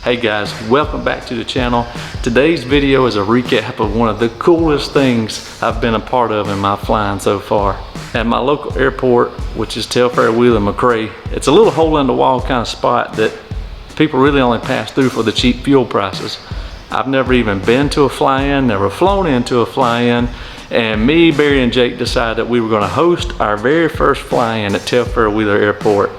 Hey guys, welcome back to the channel. Today's video is a recap of one of the coolest things I've been a part of in my flying so far. At my local airport, which is Telfair Wheeler, it's a little hole in the wall kind of spot that people really only pass through for the cheap fuel prices. I've never even been to a fly-in, never flown into a fly-in, and me, Barry, and Jake decided that we were going to host our very first fly-in at Telfair Wheeler Airport,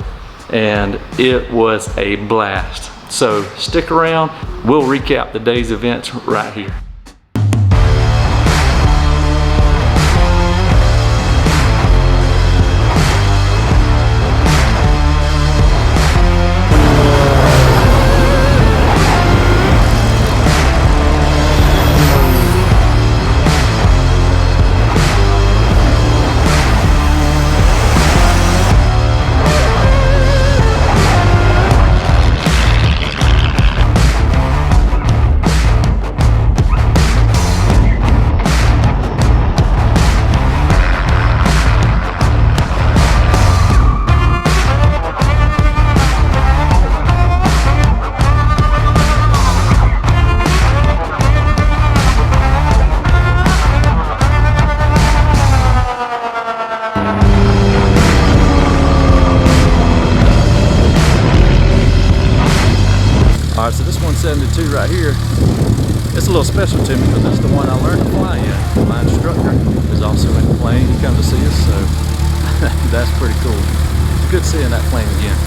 and it was a blast. So stick around, we'll recap the day's events right here. Alright, so this 172 right here, it's a little special to me because it's the one I learned to fly in. My instructor is also in the plane. He comes to see us, so that's pretty cool. It's good seeing that plane again.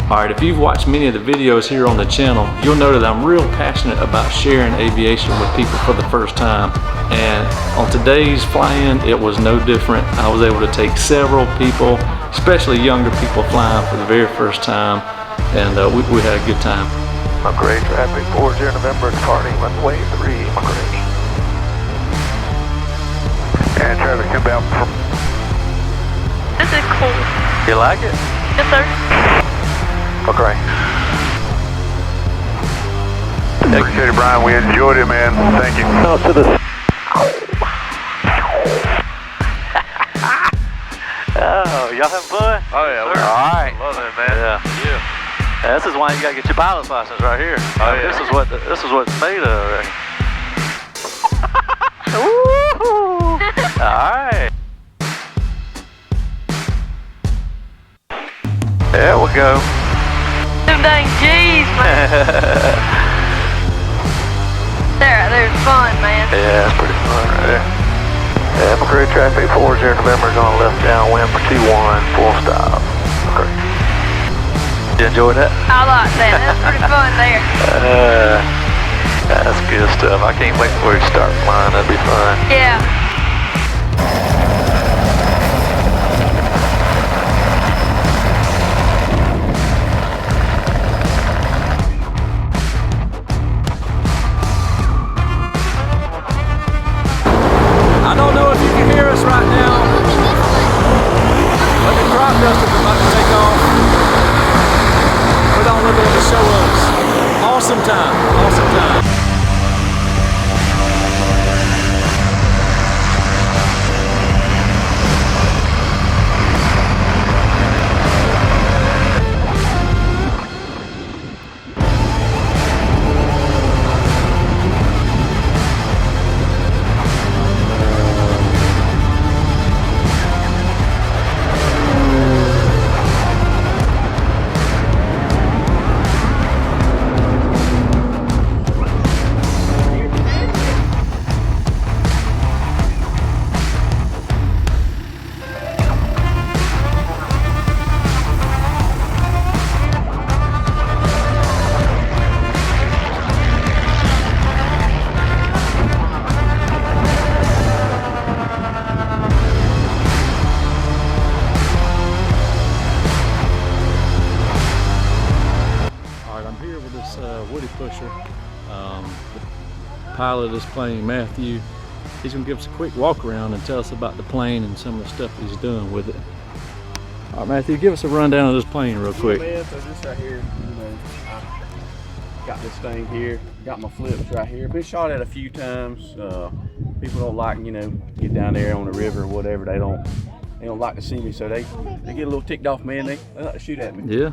Alright, if you've watched many of the videos here on the channel, you'll know that I'm real passionate about sharing aviation with people for the first time. And on today's fly-in, it was no different. I was able to take several people, especially younger people, flying for the very first time, and we had a good time. McRae traffic 40 November departing runway 3, McRae. And traffic inbound from... This is cool. You like it? Yes, sir. McRae. Appreciate it, Brian. We enjoyed it, man. Thank you. To the... Oh, y'all having fun? Oh, yeah. All right. Love it, man. Yeah. This is why you gotta get your pilot's license right here. Oh, yeah. This is what it's made of, I reckon. Woo-hoo. All right. There we go. Them dang G's, man. There's fun, man. Yeah, it's pretty fun right there. Yeah, McRae traffic 40 November going left downwind for 21, full stop. McRae. You enjoyed that? I like that. That's pretty fun there. That's good stuff. I can't wait for you to start flying. That'd be fun. Yeah. I don't know if you can hear us right now, but the crop dusters are about to take off. Put on a little bit of a show us. Awesome time, awesome time. pusher. The pilot of this plane, Matthew, he's going to give us a quick walk around and tell us about the plane and some of the stuff he's doing with it. All right, Matthew, give us a rundown of this plane real quick. Man, so this right here, I got this thing here, got my flips right here. Been shot at a few times. People don't like, get down there on the river or whatever. They don't like to see me, so they get a little ticked off, man. They like to shoot at me. Yeah.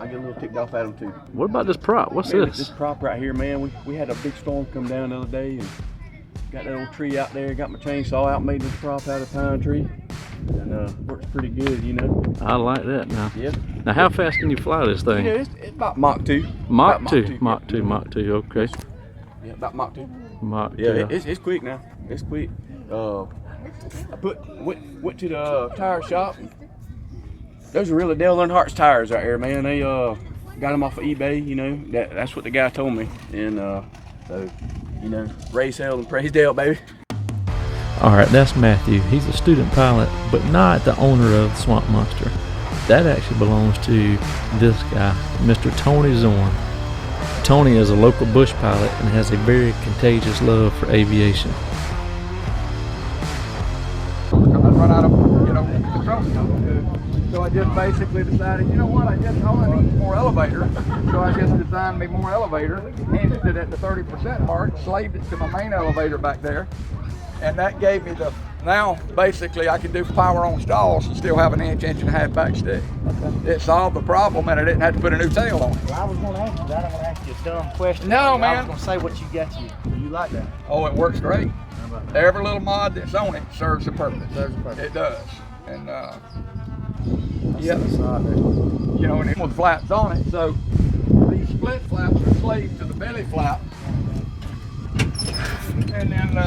I get a little ticked off at them too. What about this prop? What's Man, this? This prop right here, man. We had a big storm come down the other day, and got that old tree out there. Got my chainsaw out, made this prop out of a pine tree, and works pretty good, I like that now. Yeah. Now, how fast can you fly this thing? It's about Mach 2. Mach About 2. Mach 2. Mach 2. Okay. Yeah, about Mach 2. Mach 2. Yeah, it's quick now. It's quick. I went to the tire shop. Those are really Dale Earnhardt's tires right here, man. They got them off of eBay. That's what the guy told me. And so, raise hell and praise Dale, baby. All right, that's Matthew. He's a student pilot, but not the owner of the Swamp Monster. That actually belongs to this guy, Mr. Tony Zorn. Tony is a local bush pilot and has a very contagious love for aviation. I run out of, control stuff. So I just basically decided, I need more elevator. So I just designed me more elevator, hinged it at the 30% mark, slaved it to my main elevator back there. And that gave me now basically I can do power on stalls and still have an inch and a half back stick. Okay. It solved the problem and I didn't have to put a new tail on it. Well, I was going to ask you that. I'm going to ask you a dumb question. No, man. I was going to say what you got you like that. Oh, it works great. Every little mod that's on it serves a purpose. It does. And and it with flaps on it. So these split flaps are slaved to the belly flap. And then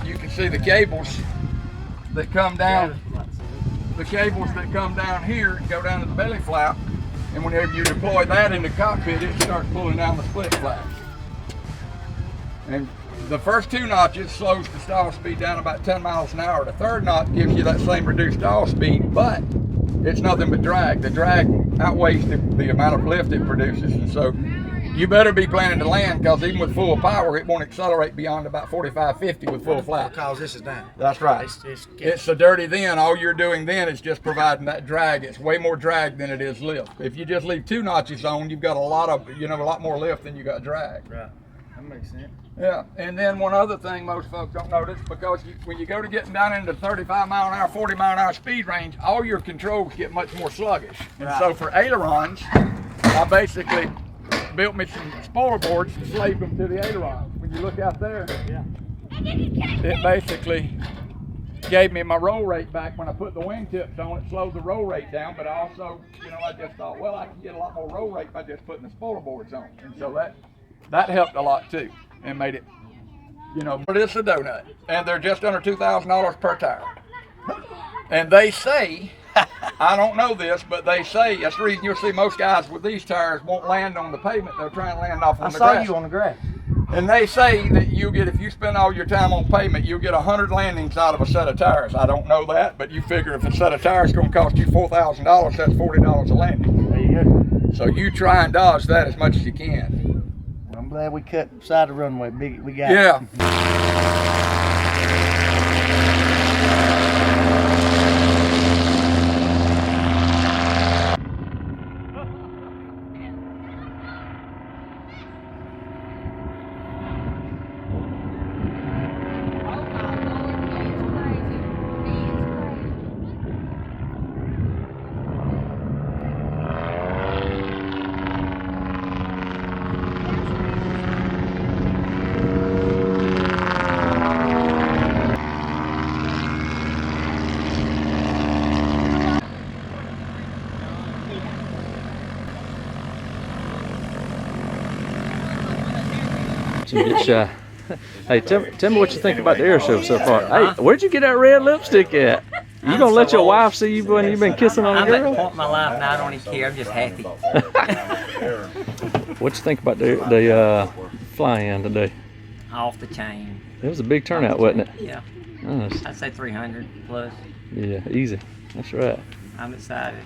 you can see the cables that come down. The cables that come down here and go down to the belly flap. And whenever you deploy that in the cockpit, it starts pulling down the split flaps. And the first 2 notches slows the stall speed down about 10 miles an hour. The third notch gives you that same reduced stall speed, but it's nothing but drag. The drag outweighs the amount of lift it produces. And so you better be planning to land, because even with full power, it won't accelerate beyond about 45, 50 with full flaps. Because this is down. That's right. It's so dirty then. All you're doing then is just providing that drag. It's way more drag than it is lift. If you just leave 2 notches on, you've got a lot more lift than you got drag. Right. That makes sense. Yeah, and then one other thing most folks don't notice, because when you go to getting down into 35 mile an hour, 40 mile an hour speed range, all your controls get much more sluggish. And so for ailerons, I basically built me some spoiler boards and slaved them to the ailerons. When you look out there, it basically gave me my roll rate back. When I put the wingtips on, it slowed the roll rate down, but I also, I just thought, well, I can get a lot more roll rate by just putting the spoiler boards on. And so that helped a lot too, and made it, but it's a donut, and they're just under $2,000 per tire. And they say, I don't know this, but they say, that's the reason you'll see most guys with these tires won't land on the pavement, they'll try and land off on the grass. I saw you on the grass. And they say that if you spend all your time on pavement, you'll get 100 landings out of a set of tires. I don't know that, but you figure if a set of tires is going to cost you $4,000, that's $40 a landing. There you go. So you try and dodge that as much as you can. I'm glad we cut side of the runway. We got Yeah. Some get shy. Hey, tell me what you think about the air show so far. Hey, where'd you get that red lipstick at? You gonna let your wife see you when you've been kissing on a I'm at the girl? point in my life now I don't even care. I'm just happy. What you think about the fly-in today? Off the chain. It was a big turnout, wasn't it? Yeah. Nice. I'd say 300 plus. Yeah, easy. That's right. I'm excited.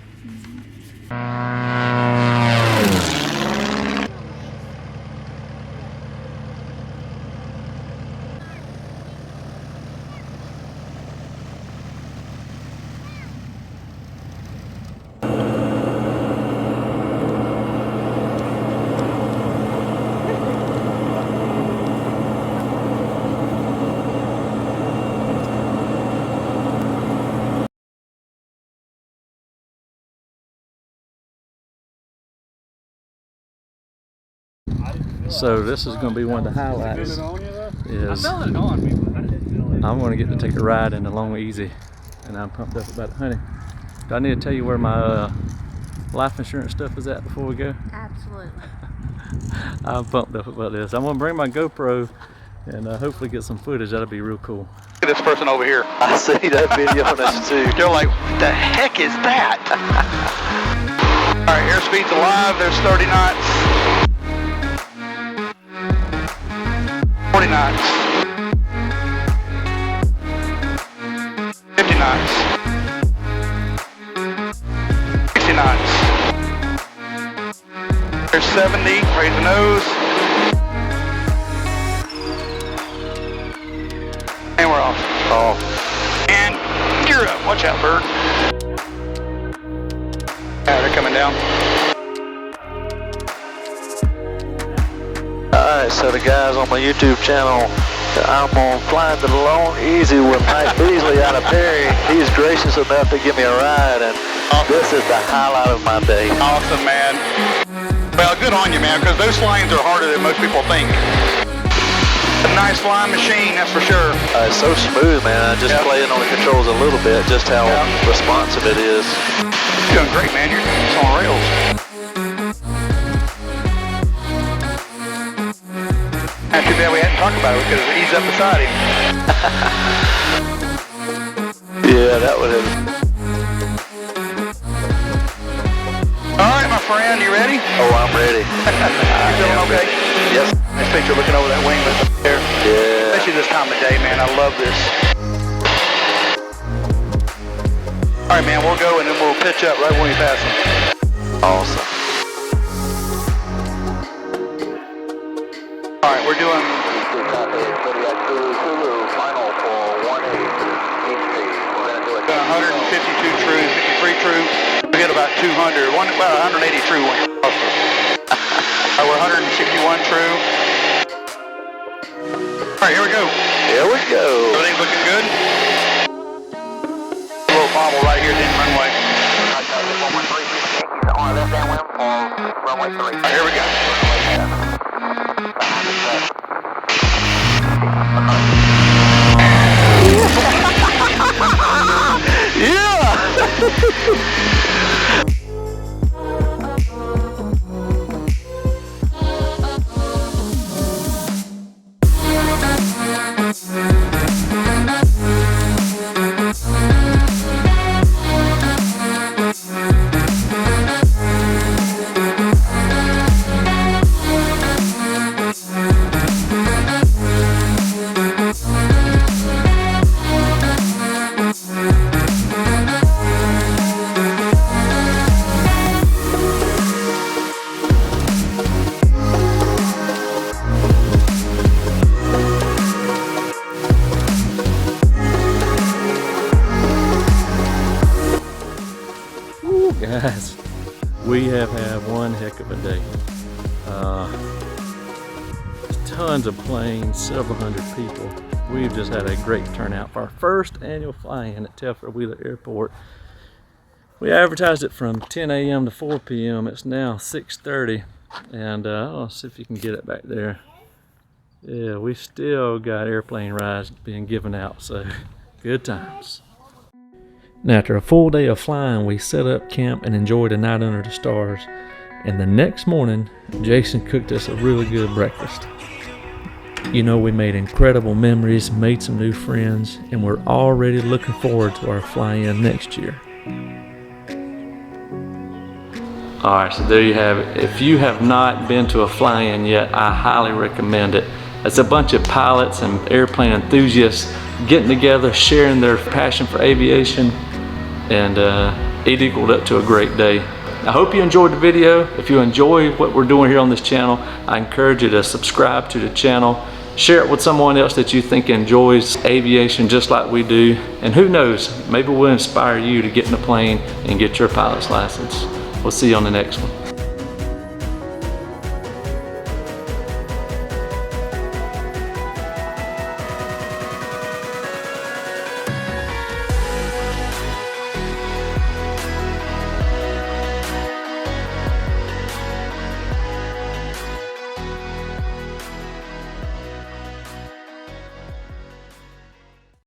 So this is going to be one of the highlights. Is It on me. I'm going to get to take a ride in the Long Easy, and I'm pumped up about it. Honey, do I need to tell you where my life insurance stuff is at before we go? Absolutely. I'm pumped up about this. I'm going to bring my GoPro and hopefully get some footage. That'll be real cool. Look at this person over here. I see that video on us too. They're like, what the heck is that? All right, airspeed's alive. There's 30 knots. 40 knots. 50 knots. 60 knots. There's 70. Raise the nose. And we're off. Oh, And gear up. Watch out, bird. Yeah, they're coming down. alright, so the guys on my YouTube channel, I'm on Flying to the Long Easy with Mike Beasley out of Perry. He's gracious enough to give me a ride, and this is the highlight of my day. Awesome, man. Well, good on you, man, because those flyings are harder than most people think. A nice flying machine, that's for sure. It's so smooth, man. I just playing on the controls a little bit, just how responsive it is. You're doing great, man. You're on rails. Not too bad we hadn't talked about it. We could have eased up beside him. Yeah, that would have. All right, my friend, you ready? Oh, I'm ready. You feeling okay? Yes. Nice picture looking over that winglet up there. Yeah. Especially this time of day, man. I love this. All right, man, we'll go and then we'll pitch up right when we pass them. Awesome. All right, we're doing 152 true, 53 true. We hit about 200, about 180 true. We're 161 true. All right, here we go. Here we go. Everything's looking good. A little bobble right here at the runway. All right, here we go. Guys, we have had one heck of a day. Tons of planes, several hundred people. We've just had a great turnout for our first annual fly-in at Telfair Wheeler Airport. We advertised it from 10 a.m. to 4 p.m. It's now 6:30, and I'll see if you can get it back there. Yeah, we still got airplane rides being given out, so good times. Now, after a full day of flying, we set up camp and enjoyed a night under the stars. And the next morning, Jason cooked us a really good breakfast. You know, we made incredible memories, made some new friends, and we're already looking forward to our fly-in next year. All right, so there you have it. If you have not been to a fly-in yet, I highly recommend it. It's a bunch of pilots and airplane enthusiasts getting together, sharing their passion for aviation, and it equaled up to a great day. I hope you enjoyed the video. If you enjoy what we're doing here on this channel, I encourage you to subscribe to the channel, share it with someone else that you think enjoys aviation just like we do, and who knows, maybe we'll inspire you to get in a plane and get your pilot's license. We'll see you on the next one.